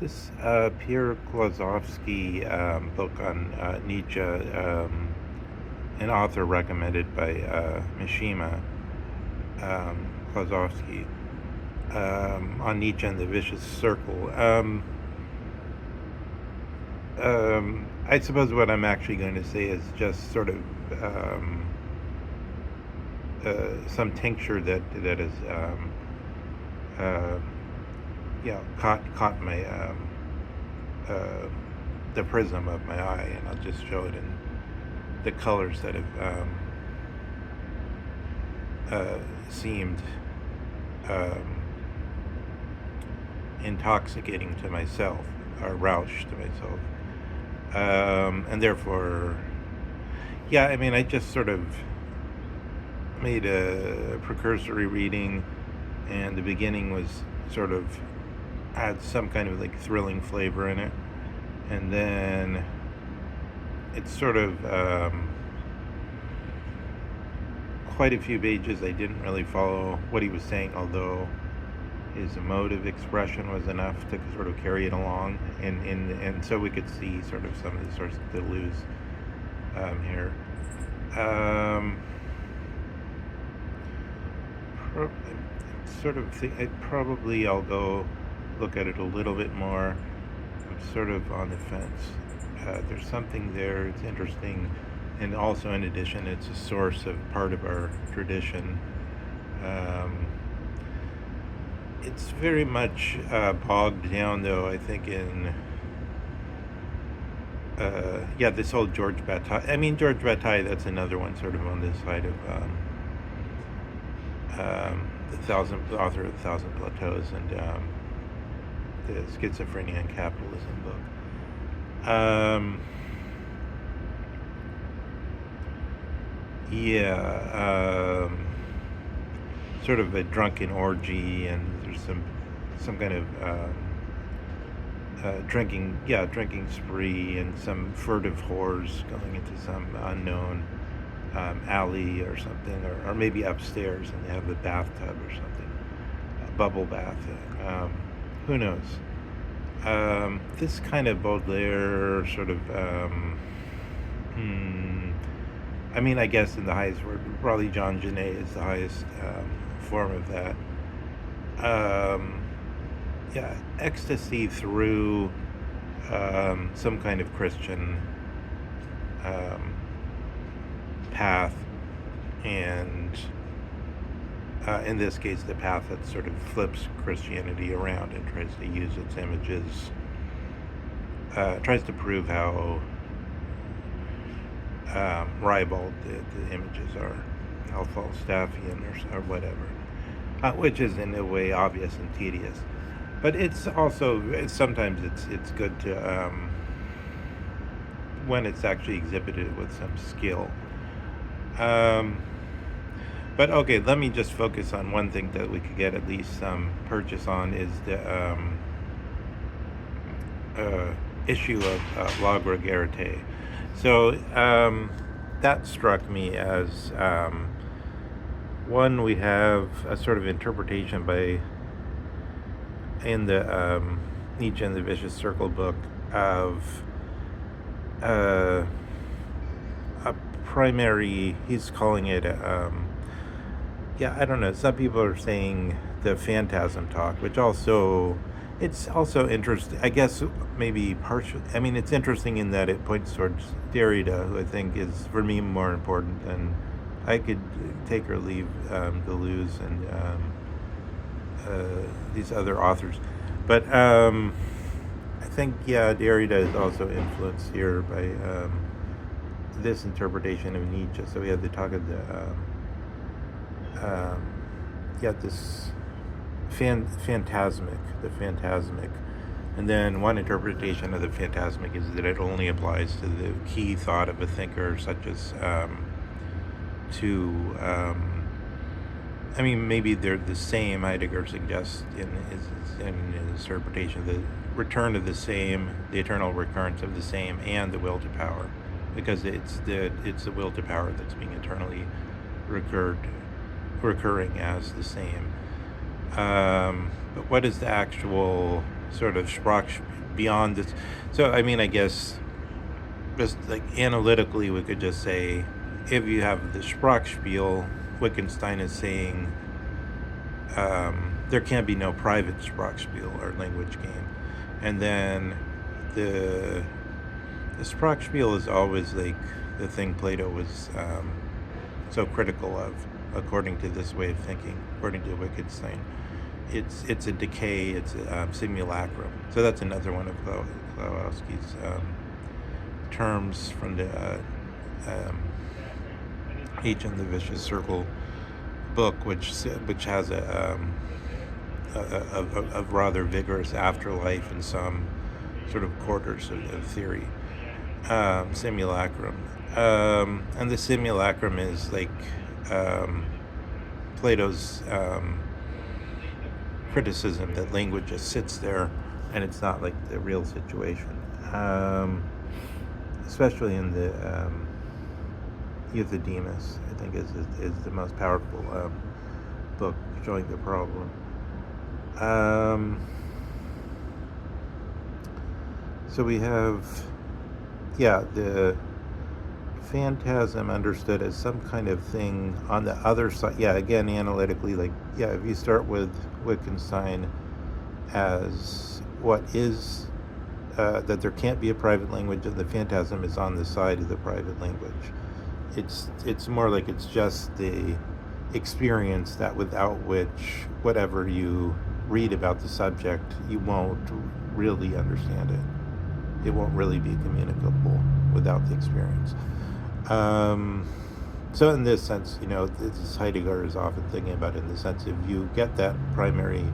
This Pierre Klossowski book on Nietzsche, an author recommended by Mishima Klossowski, on Nietzsche and the Vicious Circle. I suppose what I'm actually going to say is just sort of some tincture that is uh, caught my uh, the prism of my eye, and I'll just show it in the colors that have seemed um, intoxicating to myself, or Roush to myself, and therefore, I mean, I just sort of made a precursory reading, and the beginning was sort of had some kind of like thrilling flavor in it, and then it's sort of quite a few pages I didn't really follow what he was saying, although his emotive expression was enough to sort of carry it along, and so we could see sort of some of the sorts of delusions here. Sort of think I'll go look at it a little bit more. I'm sort of on the fence. There's something there. It's interesting, and also in addition, it's a source of part of our tradition. It's very much bogged down, though, I think, in this whole George Bataille. I mean, George Bataille, that's another one sort of on this side of the author of Thousand Plateaus, and the Schizophrenia and Capitalism book. Sort of a drunken orgy, and there's some kind of drinking spree, and some furtive whores going into some unknown alley or something, or maybe upstairs, and they have a bathtub or something, a bubble bath. Who knows? This kind of Baudelaire sort of, I mean, I guess in the highest word, probably Jean Genet is the highest form of that. Ecstasy through some kind of Christian path, and in this case, the path that sort of flips Christianity around and tries to use its images, tries to prove how ribald the images are, how Falstaffian or whatever, which is in a way obvious and tedious. But it's also, sometimes it's good to, when it's actually exhibited with some skill. But okay, let me just focus on one thing that we could get at least some purchase on, is the issue of La Grégarité. So that struck me as one, we have a sort of interpretation in the Nietzsche and the Vicious Circle book of a primary, he's calling it I don't know, some people are saying the phantasm talk, which also, it's also interesting, I guess, maybe partially. I mean, it's interesting in that it points towards Derrida, who I think is, for me, more important than, I could take or leave Deleuze and these other authors. But I think, Derrida is also influenced here by this interpretation of Nietzsche. So we had the talk of the this phantasmic, and then one interpretation of the phantasmic is that it only applies to the key thought of a thinker, such as I mean, maybe they're the same. Heidegger suggests in his interpretation the return of the same, the eternal recurrence of the same, and the will to power, because it's the will to power that's being eternally recurring as the same. But what is the actual sort of Sprach beyond this. So, I mean, I guess just like analytically, we could just say if you have the Sprachspiel, Wittgenstein is saying there can be no private Sprachspiel or language game. And then the Sprachspiel is always like the thing Plato was so critical of, according to this way of thinking, according to Wittgenstein. It's a decay, it's a simulacrum. So that's another one of Klossowski's terms from the H and the Vicious Circle book, which has a rather vigorous afterlife in some sort of quarters of theory. Simulacrum. And the simulacrum is like Plato's criticism that language just sits there and it's not like the real situation. Especially in the Euthydemus, I think is the most powerful book showing the problem. So we have, the phantasm understood as some kind of thing on the other side. Again, analytically, if you start with Wittgenstein as what is, that there can't be a private language and the phantasm is on the side of the private language. It's more like it's just the experience that without which, whatever you read about the subject, you won't really understand it. It won't really be communicable without the experience. So in this sense, this Heidegger is often thinking about it in the sense if you get that primary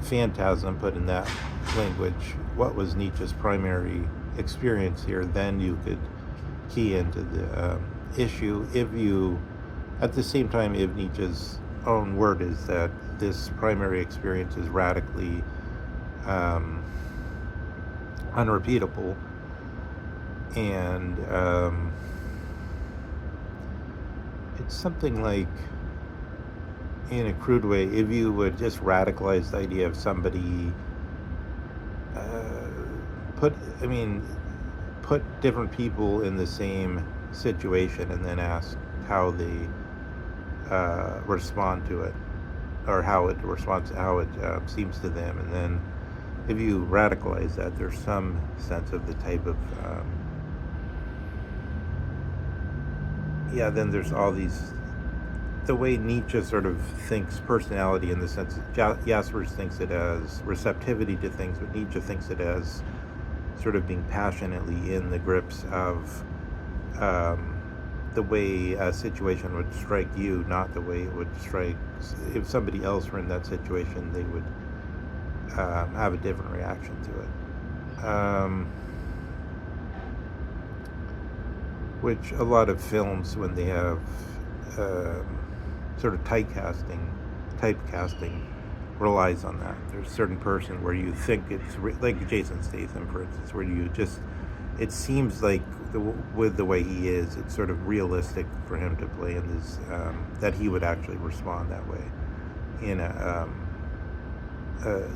phantasm put in that language, what was Nietzsche's primary experience here, then you could key into the issue. At the same time, if Nietzsche's own word is that this primary experience is radically unrepeatable, and it's something like, in a crude way, if you would just radicalize the idea of somebody put different people in the same situation and then ask how they respond to it, or how it responds, how it seems to them, and then if you radicalize that, there's some sense of the type of then there's all these, the way Nietzsche sort of thinks personality, in the sense that Jaspers thinks it as receptivity to things, but Nietzsche thinks it as sort of being passionately in the grips of the way a situation would strike you, not the way it would strike, if somebody else were in that situation, they would have a different reaction to it. Which a lot of films, when they have sort of typecasting relies on that. There's a certain person where you think it's like Jason Statham, for instance, where you just, it seems like with the way he is, it's sort of realistic for him to play in this, that he would actually respond that way in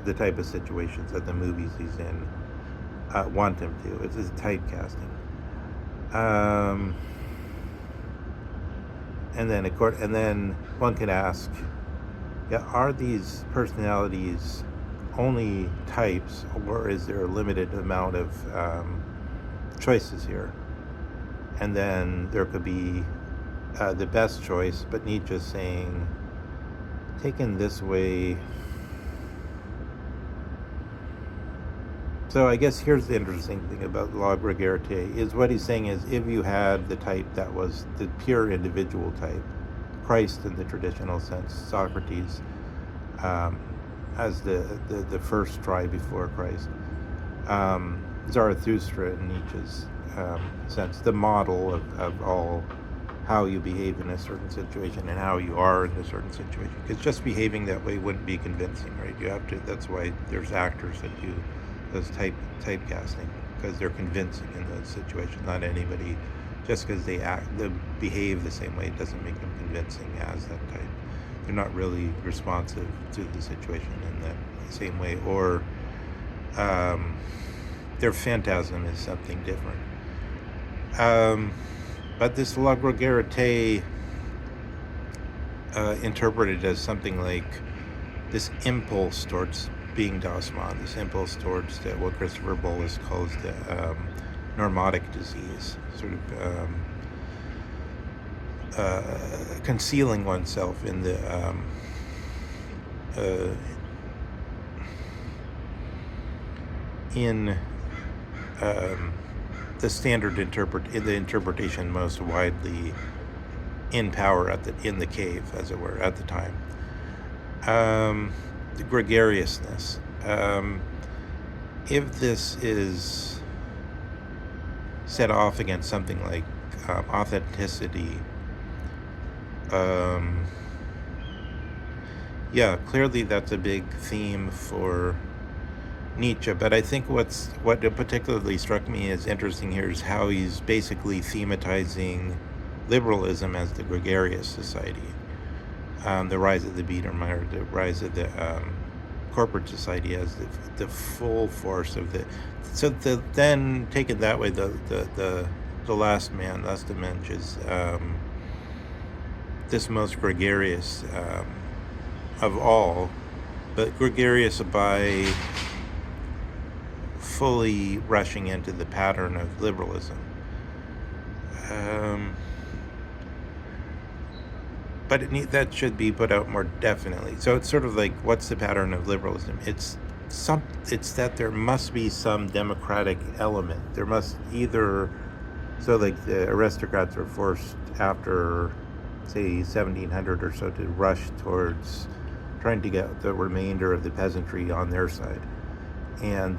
the type of situations that the movies he's in want him to. It's just typecasting. And then one could ask, are these personalities only types, or is there a limited amount of choices here? And then there could be the best choice, but Nietzsche's saying, taken this way. So I guess here's the interesting thing about La Grégarité, is what he's saying is, if you had the type that was the pure individual type, Christ in the traditional sense, Socrates as the first try before Christ, Zarathustra in Nietzsche's sense, the model of all how you behave in a certain situation and how you are in a certain situation. Because just behaving that way wouldn't be convincing, right? You have to. That's why there's actors that do those typecasting, because they're convincing in those situations. Not anybody, just because they behave the same way, doesn't make them convincing as that type. They're not really responsive to the situation in that same way, or Their phantasm is something different. But this la grégarité, interpreted as something like this impulse towards being Das Mann, this impulse towards what Christopher Bollas calls the normotic disease, sort of concealing oneself in the in the standard interpretation most widely in power in the cave, as it were, at the time. The gregariousness. If this is set off against something like authenticity, clearly that's a big theme for Nietzsche. But I think what particularly struck me as interesting here is how he's basically thematizing liberalism as the gregarious society, the rise of the Biedermeier, the rise of the corporate society as the full force of the. So then taken that way, the last man, last Mensch, is this most gregarious of all, but gregarious by fully rushing into the pattern of liberalism. But that should be put out more definitely. So it's sort of like, what's the pattern of liberalism? It's that there must be some democratic element. There must either, so like the aristocrats were forced after, say, 1700 or so to rush towards trying to get the remainder of the peasantry on their side. And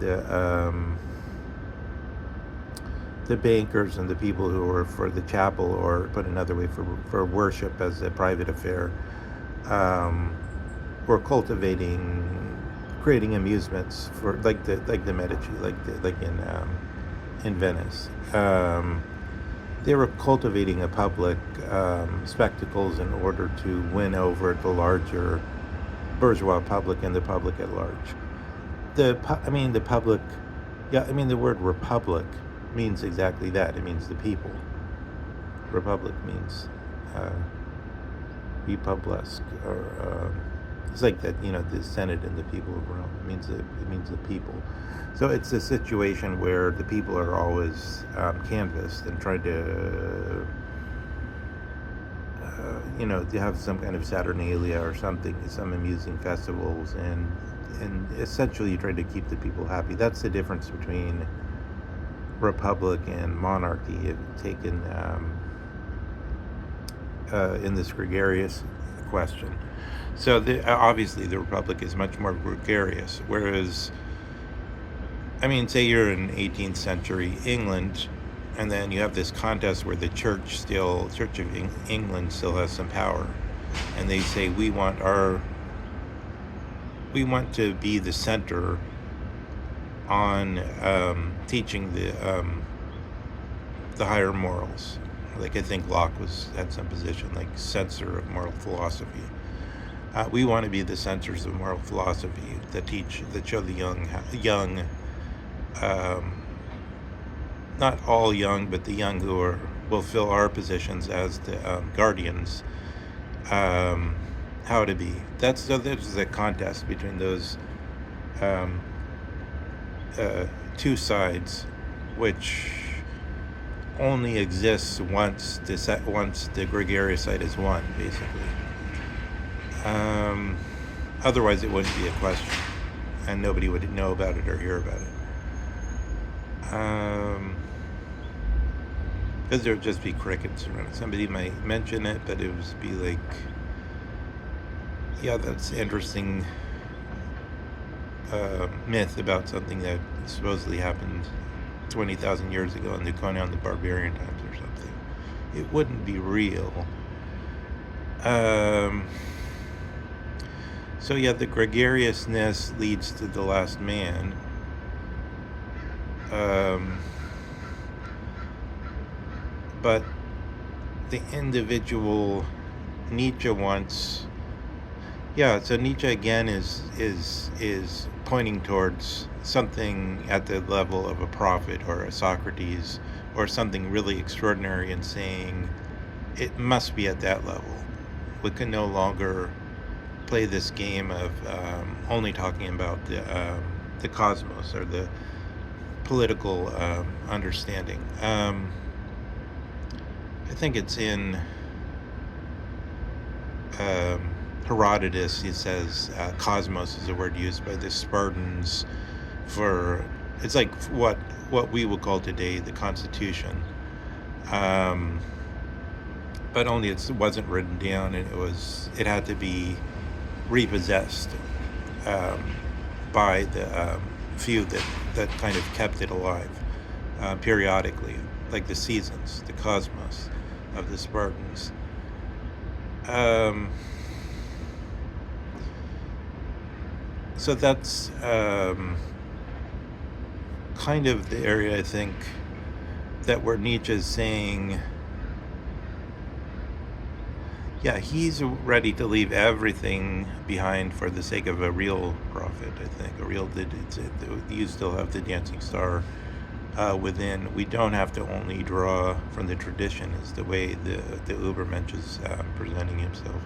the bankers and the people who were for the chapel, or put another way, for worship as a private affair, were creating amusements for like the Medici, like in Venice. They were cultivating a public spectacles in order to win over the larger bourgeois public and the public at large. The public, the word republic means exactly that. It means the people. Republic means republisk, or it's like that. The Senate and the people of Rome. It means the people. So it's a situation where the people are always canvassed and tried to, to have some kind of Saturnalia or something, some amusing festivals, and essentially you try to keep the people happy. That's the difference between republic and monarchy, taken in this gregarious question. So obviously the republic is much more gregarious, whereas, say you're in 18th century England, and then you have this contest where the Church of England still has some power, and they say we want to be the center on teaching the higher morals. Like, I think Locke had some position like censor of moral philosophy. We want to be the censors of moral philosophy that show the young, not all young, but the young who will fill our positions as the guardians, how to be. There's a contest between those two sides, which only exists once the gregarious side is won, basically. Otherwise, it wouldn't be a question, and nobody would know about it or hear about it. Because there would just be crickets around it. Somebody might mention it, but it would be like, yeah, that's interesting myth about something that supposedly happened 20,000 years ago in the Conan the Barbarian times or something. It wouldn't be real. So yeah, the gregariousness leads to the last man. But the individual, Nietzsche Yeah, so Nietzsche again is pointing towards something at the level of a prophet or a Socrates or something really extraordinary, and saying it must be at that level. We can no longer play this game of only talking about the cosmos or the political understanding. I think it's in Herodotus. He says cosmos is a word used by the Spartans for, it's like what we would call today the Constitution, um, but only it wasn't written down, and it had to be repossessed um, by the few that kind of kept it alive periodically, like the seasons, the cosmos of the Spartans. Um, so that's kind of the area, I think, that where Nietzsche is saying, yeah, he's ready to leave everything behind for the sake of a real prophet. I think a real, you still have the dancing star within. We don't have to only draw from the tradition, is the way the Ubermensch is presenting himself.